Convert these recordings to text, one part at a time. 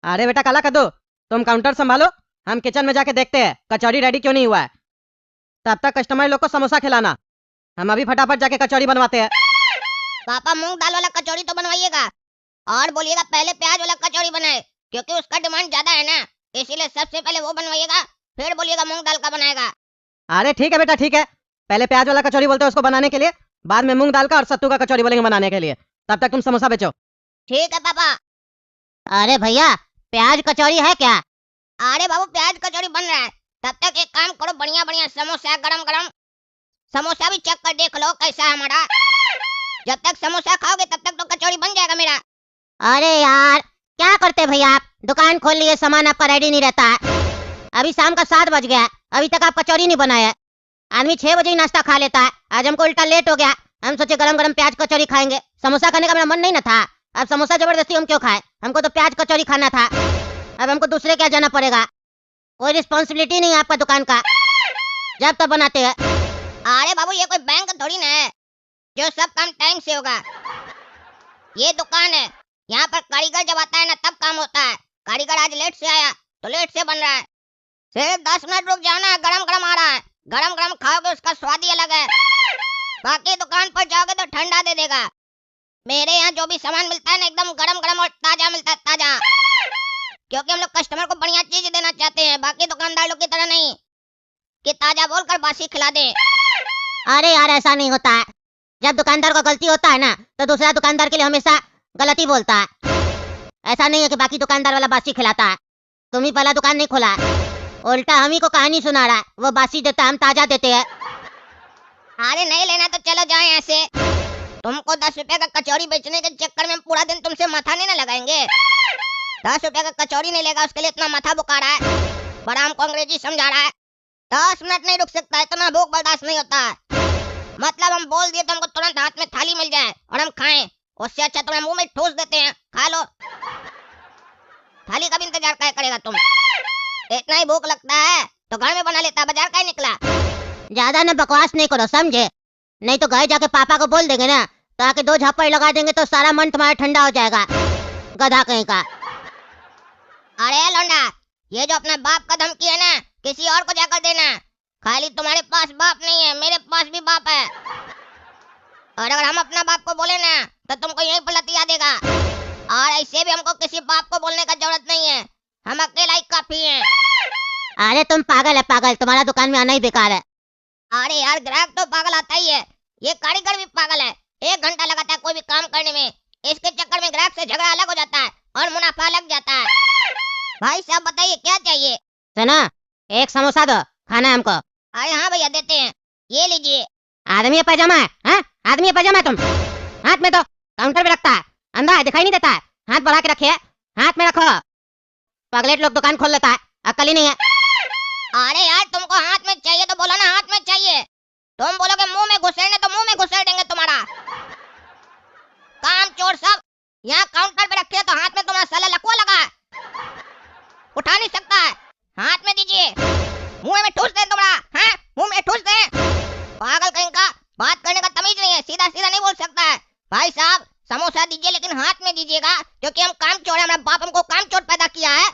अरे बेटा काला कद्दू, तुम काउंटर संभालो, हम किचन में जाके देखते हैं कचौड़ी रेडी क्यों नहीं हुआ है। तब तक कस्टमर लोग को समोसा खिलाना, हम अभी फटाफट जाके कचौड़ी बनवाते हैं। पापा मूंग दाल वाला कचौड़ी तो बनवाइएगा और बोलिएगा पहले प्याज वाला कचौड़ी बनाए, क्योंकि उसका डिमांड ज्यादा है ना, इसीलिए सबसे पहले वो बनवाइएगा, फिर बोलिएगा मूंग दाल का बनाएगा। अरे ठीक है बेटा ठीक है, पहले प्याज वाला कचौड़ी बोलते हैं उसको बनाने के लिए, बाद में मूंग दाल का और सत्तू का कचौड़ी बोलेंगे बनाने के लिए। तब तक तुम समोसा बेचो। ठीक है पापा। अरे भैया प्याज कचौड़ी है क्या? अरे बाबू प्याज कचौड़ी बन रहा है, तब तक एक काम करो, बढ़िया बढ़िया समोसा गरम गरम समोसा भी चख कर देख लो कैसा है हमारा। जब तक समोसा खाओगे तब तक तो कचौड़ी बन जाएगा मेरा। अरे यार क्या करते भैया, आप दुकान खोल लिए, सामान आपका रेडी नहीं रहता है। अभी शाम का 7 बज गया, अभी तक आप कचौड़ी नहीं बनाया। आदमी 6 बजे ही नाश्ता खा लेता है, आज हमको उल्टा लेट हो गया। हम सोचे गरम गरम प्याज कचौड़ी खाएंगे, समोसा खाने का मेरा मन नहीं ना था। अब समोसा जबरदस्ती हम क्यों खाए, हमको तो प्याज कचौड़ी खाना था। अब हमको दूसरे क्या जाना पड़ेगा, कोई रिस्पॉन्सिबिलिटी नहीं है आपका दुकान का, जब तब बनाते हैं। अरे बाबू ये कोई बैंक थोड़ी ना है जो सब काम टाइम से होगा। ये दुकान है, यहाँ पर कारीगर जब आता है ना तब काम होता है। कारीगर आज लेट से आया तो लेट से बन रहा है। सिर्फ 10 मिनट रुक जाओ ना, गरम गरम आ रहा है। गरम गरम खाओगे उसका स्वाद ही अलग है, बाकी दुकान पर जाओगे तो ठंडा दे देगा। मेरे यहाँ जो भी सामान मिलता है ना एकदम गरम गरम और ताजा मिलता है, ताजा, क्योंकि हम लोग कस्टमर को बढ़िया चीज देना चाहते हैं, बाकी दुकानदार लोग की तरह नहीं कि ताजा बोलकर बासी खिला दे। अरे यार ऐसा नहीं होता है, जब दुकानदार को गलती होता है ना तो दूसरा दुकानदार के लिए हमेशा गलती बोलता है। ऐसा नहीं है कि बाकी दुकानदार वाला बासी खिलाता है। तुम ही पहला दुकान नहीं खोला है, उल्टा हम ही को कहानी सुना रहा है, वो बासी देता हम ताजा देते हैं। अरे नहीं लेना तो चलो जाए यहाँ से। तुमको 10 रुपए का कचौड़ी बेचने के चक्कर में पूरा दिन तुमसे माथा नहीं ना लगाएंगे। 10 रुपए का कचौड़ी नहीं लेगा उसके लिए इतना माथा बुका रहा है, बड़ा हमको अंग्रेजी समझा रहा है। 10 मिनट नहीं रुक सकता, इतना भूख बर्दाश्त नहीं होता है। मतलब हम बोल दिए तो हमको तुरंत हाथ में थाली मिल जाए और हम खाएं, उससे अच्छा तुम्हें मुंह में ठूस देते हैं, खा लो। थाली का भी इंतजार क्या करेगा तुम, इतना ही भूख लगता है तो घर में बना लेता, बाजार का निकला। ज्यादा ना बकवास नहीं करो समझे, नहीं तो घर जाके पापा को बोल देंगे ना तो आके 2 झापड़ लगा देंगे तो सारा मन तुम्हारा ठंडा हो जाएगा, गधा कहीं का। अरे लौंडा, ये जो अपने बाप का धमकी है ना किसी और को जाकर देना। खाली तुम्हारे पास बाप नहीं है, मेरे पास भी बाप है, और अगर हम अपना बाप को बोले ना तो तुमको यहीं पर लतिया देगा। और ऐसे भी हमको किसी बाप को बोलने का जरूरत नहीं है, हम अकेला ही काफी हैं। अरे तुम पागल है पागल, तुम्हारा दुकान में आना ही बेकार है। अरे यार ग्राहक तो पागल आता ही है, ये कारीगर भी पागल है। 1 घंटा लगाता है कोई भी काम करने में, इसके चक्कर में ग्राहक से झगड़ा अलग हो जाता है और मुनाफा लग जाता है। भाई साहब बताइए क्या चाहिए। सुनो, एक समोसा दो, खाना है हमको। अरे हाँ भैया देते हैं, ये लीजिए। आदमी है पैजामा है, हाँ? आदमी है पैजामा है तुम, हाथ में तो काउंटर पे रखता है, अंधा है दिखाई नहीं देता है, हाथ बढ़ा के रखिए, हाथ में रखो। पगलेट लोग दुकान खोल लेता है, अक्ल ही नहीं है। अरे यार तुमको हाथ में चाहिए तो बोलो ना हाथ में चाहिए, तुम बोलोगे मुंह में घुसेड़ने तो मुंह में घुसेड़ देंगे तुम्हारा। काम चोर सब यहाँ काउंटर पे रखे तो हाथ में तुम्हारा साला लकवा लगा है, उठा नहीं सकता है, हाथ में दीजिए। मुंह में ठूस दे तुम्हारा, हाँ मुंह में ठूस दे। पागल कहीं का, बात करने का तमीज नहीं है, सीधा सीधा नहीं बोल सकता है। भाई साहब समोसा दीजिए लेकिन हाथ में दीजिएगा, क्योंकि हम काम चोर है, हमारा बाप हमको काम चोर पैदा किया है।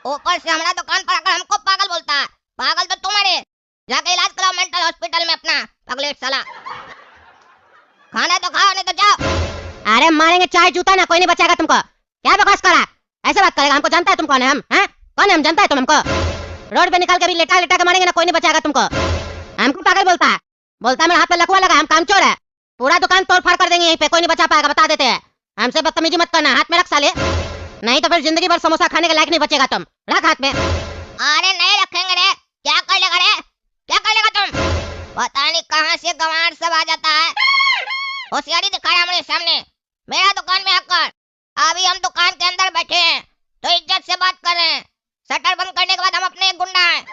ऊपर से हमारा दुकान पर आकर हमको पागल बोलता है, पागल तो तुम्हारे, जाके इलाज कराओ मेंटल हॉस्पिटल में अपना, पगलेट साला। खाना तो खाओ नहीं तो जाओ। अरे मारेंगे चाय जूता ना, कोई नहीं बचाएगा तुमको। क्या बकवास कर रहा है, ऐसे बात करेगा, हमको जानता है तुम कौन है, हम हैं कौन है, हम जानता है तुम हमको। रोड पे निकाल के भी लेटा लेटा के मारेंगे ना, कोई नहीं बचाएगा तुमको। हमको पागल बोलता है, बोलता है मेरे हाथ में लकवा लगा, हम काम चोर है, पूरा दुकान तोड़ फाड़ कर देंगे यहीं पे, कोई नहीं बचा पाएगा, बता देते हैं। हमसे बदतमीजी मत करना, हाथ में रख साले, नहीं तो फिर जिंदगी भर समोसा खाने के लायक नहीं बचेगा तुम, रख हाथ में। अरे नहीं रखेंगे रे, क्या कर लेगा रे, क्या कर लेगा तुम, पता नहीं कहाँ से गंवार सब आ जाता है। होशियारी दिखा रहा हमारे सामने, मेरा दुकान में आकर। अभी हम दुकान के अंदर बैठे हैं तो इज्जत से बात कर रहे हैं, शटर बंद करने के बाद हम अपने एक गुंडा हैं,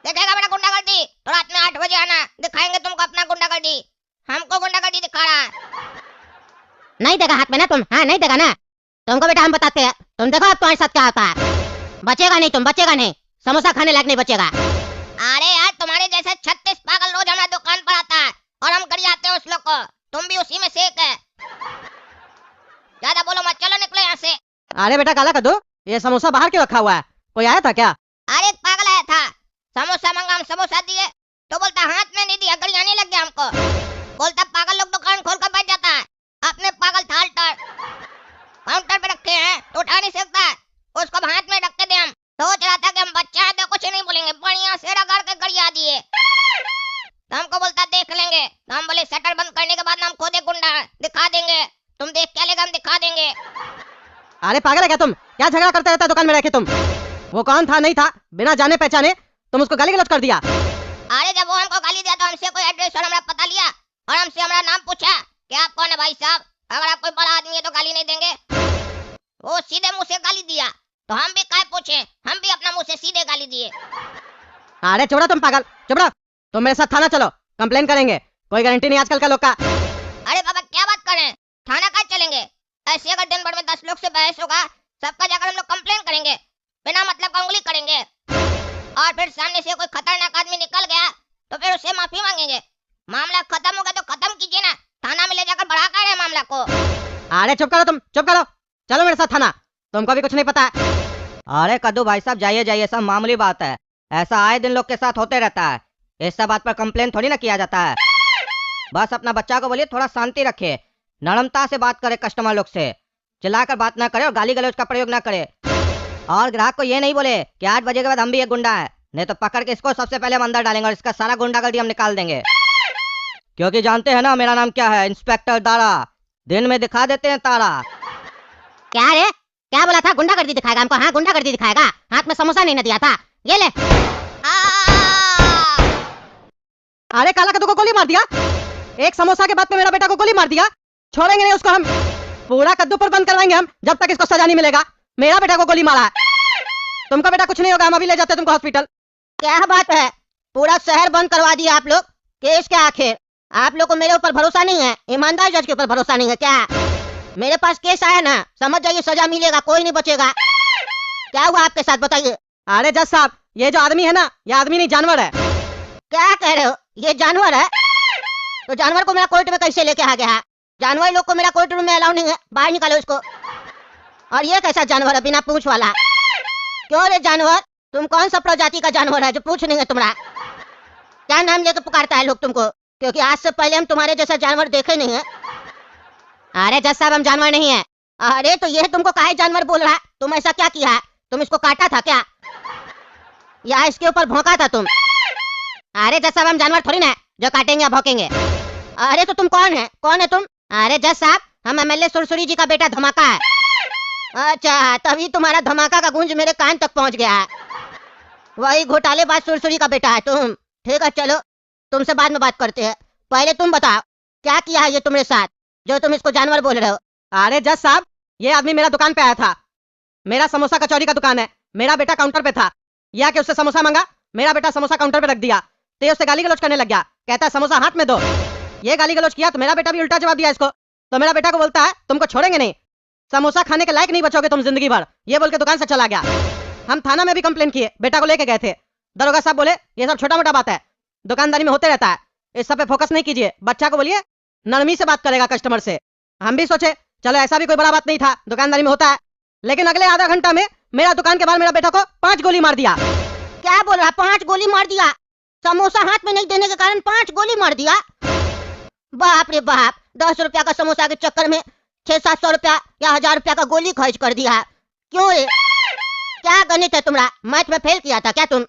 देखेगा मेरा गुंडागर्दी तो रात में 8 बजे आना, दिखाएंगे तुमको अपना गुंडागर्दी। हमको गुंडागर्दी दिखा रहा है, नहीं देगा हाथ में ना तुम, हाँ नहीं देगा ना तुमको, बेटा हम बताते हैं, तुम देखो अब तुम्हारे साथ क्या होता है। बचेगा नहीं तुम, बचेगा नहीं, समोसा खाने लायक नहीं बचेगा। अरे यार तुम्हारे जैसे 36 पागल रोज हमारे दुकान पर आता है और हम गरियाते हैं उस लोग को, तुम भी उसी में से एक है। ज्यादा बोलो मत, चलो निकलो यहाँ से। अरे बेटा काला कद्दू, ये समोसा बाहर क्यों रखा हुआ है? कोई आया था क्या? अरे एक पागल आया था, समोसा मांगा, हम समोसा दिए तो बोलता हाथ में नहीं दिया, गड़ियाने लग गया हमको। बोलता पागल लोग दुकान खोल कर बैठ जाता है, अपने पागल थाल तर काउंटर पे रखे हैं तो उठा नहीं सकता है, उसको हाथ में रख के दे। हम सोच रहा था कि हम बच्चा है तो कुछ नहीं बोलेंगे, बढ़िया से रगड़ के गड़िया दिए। तो हमको बोलता देख लेंगे, तो हम बोले शटर बंद करने के बाद हम खुद एक गुंडा है, दिखा देंगे, तुम देख क्या लेगा, हम दिखा देंगे। अरे पागल है क्या तुम? क्या झगड़ा करते रहता है दुकान में रह के तुम? वो कौन था नहीं था, बिना जाने पहचाने तुम उसको गाली गलौज कर दिया। अरे जब वो हमको गाली दिया तो हमसे कोई एड्रेस और हमारा पता लिया और हमसे हमारा नाम पूछा कि आप कौन है भाई साहब, अगर आप कोई बड़ा आदमी है तो गाली नहीं देंगे। वो सीधे मुंह से गाली दिया तो हम भी काय पूछे, हम भी अपना मुंह से सीधे गाली दिए। अरे चुप रहो तुम पागल, चुप रहो। तुम मेरे साथ थाना चलो, कंप्लेन करेंगे, कोई गारंटी नहीं आजकल का लोग का। अरे बाबा क्या बात कर रहे हैं, थाना का चलेंगे? ऐसे अगर दिन भर में 10 लोग से बहस होगा, सबका जाकर हम लोग कंप्लेन करेंगे, बिना मतलब का उंगली करेंगे, और फिर सामने से कोई खतरनाक आदमी निकल गया तो फिर उससे माफी मांगेंगे। मामला खत्म हो गया तो खत्म कीजिए ना, थाना में ले जाकर बढ़ा कर रहे हैं मामला को। अरे चुप करो तुम, चुप करो, चलो मेरे साथ थाना, तुमको भी कुछ नहीं पता है। अरे कद्दू भाई साहब जाइए जाइए, सब मामूली बात है, ऐसा आए दिन लोग के साथ होते रहता है, इस सब बात पर कंप्लेन थोड़ी ना किया जाता है। बस अपना बच्चा को बोलिए थोड़ा शांति रखे, नरमता से बात करे, कस्टमर लोग से चिल्लाकर बात ना करे और गाली गलौज का प्रयोग ना करे। और ग्राहक को ये नहीं बोले कि 8 बजे के बाद हम भी एक गुंडा है, नहीं तो पकड़ के इसको सबसे पहले हम अंदर डालेंगे और इसका सारा गुंडागर्दी हम निकाल देंगे। क्योंकि जानते हैं ना मेरा नाम क्या है, इंस्पेक्टर दारा, दिन में दिखा देते हैं तारा। क्या रे, क्या बोला था? गुंडागर्दी दिखाएगा हमको? हाँ गुंडागर्दी दिखाएगा, हाथ में समोसा नहीं ना दिया था, ये ले। अरे काला कद्दू को गोली मार दिया, एक समोसा के बाद में मेरा बेटा को गोली मार दिया, छोड़ेंगे नहीं उसको हम, पूरा कद्दू पर बंद करवाएंगे हम जब तक इसको सजा नहीं मिलेगा। मेरा बेटा को गोली मारा है, तुमका बेटा कुछ नहीं होगा, हम अभी ले जाते हैं तुमको हॉस्पिटल। क्या बात है, पूरा शहर बंद करवा दिया आप लोग, केस क्या आखिर? आप लोग को मेरे ऊपर भरोसा नहीं है, ईमानदार जज के ऊपर भरोसा नहीं है क्या? मेरे पास केस आया ना, समझ जाइए सजा मिलेगा, कोई नहीं बचेगा। क्या हुआ आपके साथ बताइए? अरे जज साहब, ये जो आदमी है ना, ये आदमी नहीं जानवर है। क्या कह रहे हो, ये जानवर है? तो जानवर को मेरा कोर्ट में कैसे लेके आ गया? जानवर लोग को मेरा कोर्ट रूम में अलाउ नहीं है, बाहर निकालो इसको। और ये कैसा जानवर है बिना पूंछ वाला? क्यों रे जानवर, तुम कौन सा प्रजाति का जानवर है जो पूंछ नहीं है तुम्हारा? क्या नाम लेकर पुकारता है लोग तुमको? क्योंकि आज से पहले हम तुम्हारे जैसा जानवर देखे नहीं है। अरे जज साहब हम जानवर नहीं है। अरे तो ये तुमको काहे जानवर बोल रहा है? तुम ऐसा क्या किया है? तुम इसको काटा था क्या, या इसके ऊपर भौंका था तुम? अरे जज साहब हम जानवर थोड़ी ना है जो काटेंगे या भौंकेंगे। अरे तो तुम कौन है, कौन है तुम? अरे जज साहब हम एमएलए सुरसुरी जी का बेटा धमाका है। अच्छा तभी तुम्हारा धमाका का गूंज मेरे कान तक पहुंच गया है, वही घोटालेबाज सुरसुरी का बेटा है तुम। ठीक है चलो तुमसे बाद में बात करते हैं, पहले तुम बताओ क्या किया है ये तुम्हारे साथ जो तुम इसको जानवर बोल रहे हो? अरे जज साहब ये आदमी मेरा दुकान पे आया था, मेरा समोसा कचौरी का दुकान है, मेरा बेटा काउंटर पे था, यह कि उससे समोसा मांगा, मेरा बेटा समोसा काउंटर पे रख दिया, तो ये उससे गाली गलौज करने लग गया, कहता है समोसा हाथ में दो। ये गाली गलौज किया तो मेरा बेटा भी उल्टा जवाब दिया इसको, तो मेरा बेटा को बोलता है तुमको छोड़ेंगे नहीं, समोसा खाने के लायक नहीं बचोगे तुम जिंदगी भर, ये बोल के दुकान से चला गया। हम थाना में भी कंप्लेन किए, बेटा को लेके गए थे, दरोगा साहब बोले ये सब छोटा मोटा बात है, दुकानदारी में होते रहता है, इस सब पे फोकस नहीं कीजिए, बच्चा को बोलिए नरमी से बात करेगा कस्टमर से। हम भी सोचे चलो ऐसा भी कोई बड़ा बात नहीं था, दुकानदारी में होता है, लेकिन अगले आधा घंटा में मेरा दुकान के बाहर मेरा बेटा को 5 गोली मार दिया। क्या बोल रहा? 5 गोली मार दिया? समोसा हाथ में नहीं देने के कारण 5 गोली मार दिया? बाप रे बाप, 10 रुपया का समोसा के चक्कर में 600-700 रुपया या 1000 रुपया का गोली खर्च कर दिया। क्यों रे, क्या गणित है तुम्हारा? मैथ में फेल किया था क्या तुम,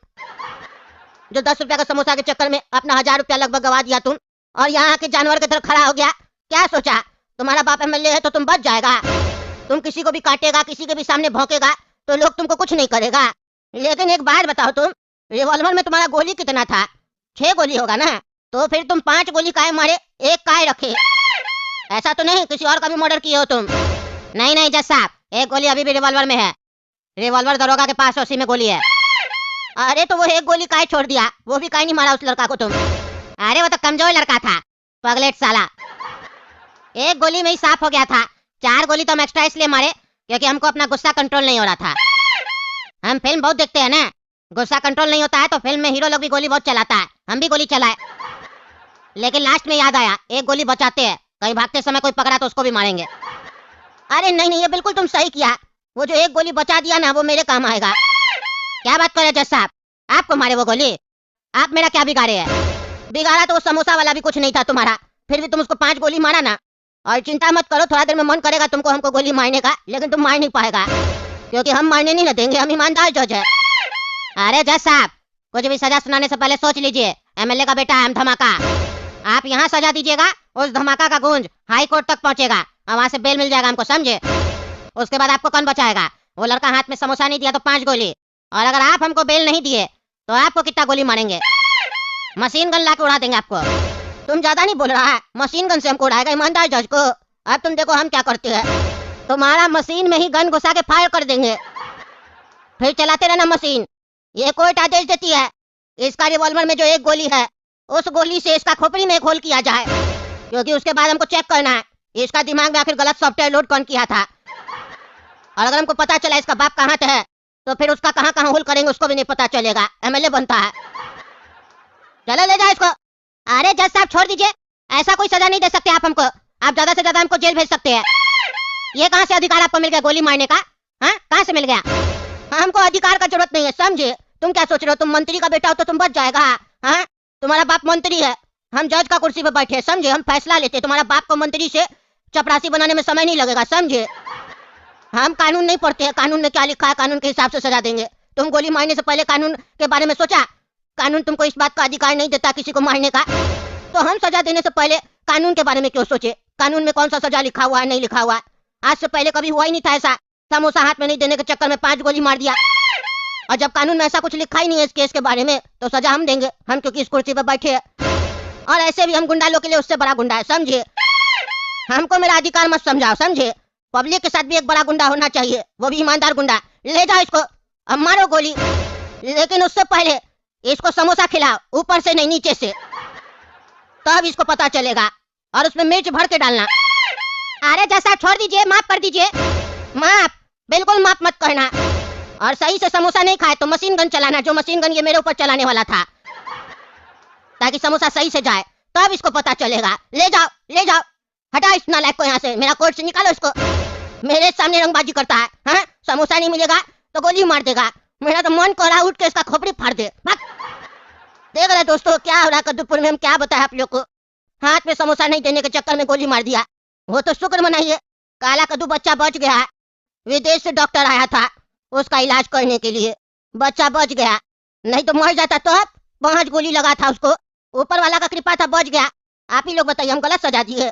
जो 10 रुपया का समोसा के चक्कर में अपना 1000 रुपया लगभग गवा दिया तुम, और यहाँ के जानवर की तरह खड़ा हो गया? क्या सोचा तुम्हारा बाप एमएलए है तो तुम बच जाएगा? तुम किसी को भी काटेगा, किसी के भी सामने भौंकेगा तो लोग तुमको कुछ नहीं करेगा। लेकिन एक बात बताओ, तुम रिवॉल्वर में तुम्हारा गोली कितना था? 6 गोली होगा ना, तो फिर तुम 5 गोली काहे मारे, एक काहे रखे? ऐसा तो नहीं किसी और का भी मर्डर किए हो तुम? नहीं नहीं जज साहब, एक गोली अभी भी रिवॉल्वर में है, रिवॉल्वर दरोगा के पास, उसी में गोली है। अरे तो वो एक गोली काहे छोड़ दिया, वो भी काहे नहीं मारा उस लड़का को तुम? अरे वो तो कमजोर लड़का था, पगलेट साला, एक गोली में ही साफ हो गया था। 4 गोली तो हम एक्स्ट्रा इसलिए मारे क्योंकि हमको अपना गुस्सा कंट्रोल नहीं हो रहा था। हम फिल्म बहुत देखते हैं ना, गुस्सा कंट्रोल नहीं होता है तो फिल्म में हीरो लोग भी गोली बहुत चलाता है, हम भी गोली चलाए, लेकिन लास्ट में याद आया एक गोली बचाते हैं, कहीं भागते समय कोई पकड़ा तो उसको भी मारेंगे। अरे नहीं नहीं, ये बिल्कुल तुम सही किया, वो जो एक गोली बचा दिया ना वो मेरे काम आएगा। क्या बात कर रहे जज साहब, आपको मारे वो गोली? आप मेरा क्या बिगाड़े है? बिगाड़ा तो वो समोसा वाला भी कुछ नहीं था तुम्हारा, फिर भी तुम उसको 5 गोली मारा ना। और चिंता मत करो, थोड़ा देर में मन करेगा तुमको हमको गोली मारने का, लेकिन तुम मार नहीं पाएगा, क्योंकि हम मारने नहीं ना देंगे, हम ईमानदार जज है। अरे जज साहब, कुछ भी सजा सुनाने से पहले सोच लीजिए, एमएलए का बेटा है धमाका। आप यहाँ सजा दीजिएगा, उस धमाका का गूंज हाई कोर्ट तक पहुंचेगा और वहां से बेल मिल जाएगा हमको, समझे? उसके बाद आपको कौन बचाएगा? वो लड़का हाथ में समोसा नहीं दिया तो 5 गोली, और अगर आप हमको बेल नहीं दिए तो आपको कितना गोली मारेंगे? मशीन गन लाके उड़ा देंगे आपको। तुम ज्यादा नहीं बोल रहा है, मशीन गन से हमको उड़ाएगा ईमानदार जज को। अब तुम देखो हम क्या करते हैं, तुम्हारा मशीन में ही गन घुसा के फायर कर देंगे, फिर चलाते रहना मशीन। ये कोर्ट आदेश देती है इसका रिवॉल्वर में जो एक गोली है उस गोली से इसका खोपड़ी में एक होल किया जाए, क्योंकि उसके बाद हमको चेक करना है इसका दिमाग में आखिर गलत सॉफ्टवेयर लोड कौन किया था। और अगर हमको पता चला इसका बाप कहाँ है तो फिर उसका कहाँ कहाँ होल करेंगे उसको भी नहीं पता चलेगा, एमएलए बनता है। चलो ले जाओ इसको। अरे जज साहब छोड़ दीजिए, ऐसा कोई सजा नहीं दे सकते आप हमको, आप ज्यादा से ज्यादा हमको जेल भेज सकते हैं। ये कहाँ से अधिकार आपको मिल गया गोली मारने का? हाँ कहाँ से मिल गया? हमको अधिकार का जरूरत नहीं है, समझे? तुम क्या सोच रहे हो, तुम मंत्री का बेटा हो तो तुम बच जाएगा? हाँ तुम्हारा बाप मंत्री है, हम जज का कुर्सी पे बैठे हैं, समझे? हम फैसला लेते, तुम्हारा बाप को मंत्री से चपरासी बनाने में समय नहीं लगेगा, समझे? हम कानून नहीं पढ़ते हैं, कानून ने क्या लिखा है कानून के हिसाब से सजा देंगे। तुम गोली मारने से पहले कानून के बारे में सोचा? कानून तुमको इस बात का अधिकार नहीं देता किसी को मारने का, तो हम सजा देने से पहले कानून के बारे में क्यों सोचे? कानून में कौन सा सजा लिखा हुआ है नहीं लिखा हुआ है? आज से पहले कभी हुआ ही नहीं था ऐसा, समोसा हाथ में नहीं देने के चक्कर में 5 गोली मार दिया। और जब कानून में ऐसा कुछ लिखा ही नहीं है इस केस के बारे में तो सजा हम देंगे, हम क्योंकि इस कुर्सी पर बैठे हैं। और ऐसे भी हम गुंडा लोग के लिए उससे बड़ा गुंडा है, समझे? हमको मेरा अधिकार मत समझाओ, समझे? पब्लिक के साथ भी एक बड़ा गुंडा होना चाहिए, वो भी ईमानदार गुंडा। ले जाओ इसको, अब मारो गोली, लेकिन उससे पहले इसको समोसा खिलाओ, ऊपर से नहीं नीचे से, तब इसको पता चलेगा। और उसमें मिर्च भर के डालना। अरे जैसा छोड़ दीजिए, माफ कर दीजिए, माफ, बिल्कुल माफ मत करना। और सही से समोसा नहीं खाए तो मशीन गन चलाना, जो मशीन गन ये मेरे ऊपर चलाने वाला था, ताकि समोसा सही से जाए, तब इसको पता चलेगा। ले जाओ ले जाओ, हटा इस नालायक को यहाँ से, मेरा कोर्ट से निकालो इसको। मेरे सामने रंगबाजी करता है, हाँ? समोसा नहीं मिलेगा तो गोली मार देगा। मेरा तो मन कर रहा उठ के इसका खोपड़ी फाड़ दे। देख रहे दोस्तों क्या हो रहा कद्दूपुर में, हम क्या बताएं आप लोग को। हाथ में समोसा नहीं देने के चक्कर में गोली मार दिया। वो तो शुक्र मनाइए काला कद्दू बच्चा बच गया है, विदेश से डॉक्टर आया था उसका इलाज करने के लिए, बच्चा बच गया, नहीं तो मर जाता। तो 5 गोली लगा था उसको, ऊपर वाला का कृपा था, बच गया। आप ही लोग बताइए हम गलत सजा दिए?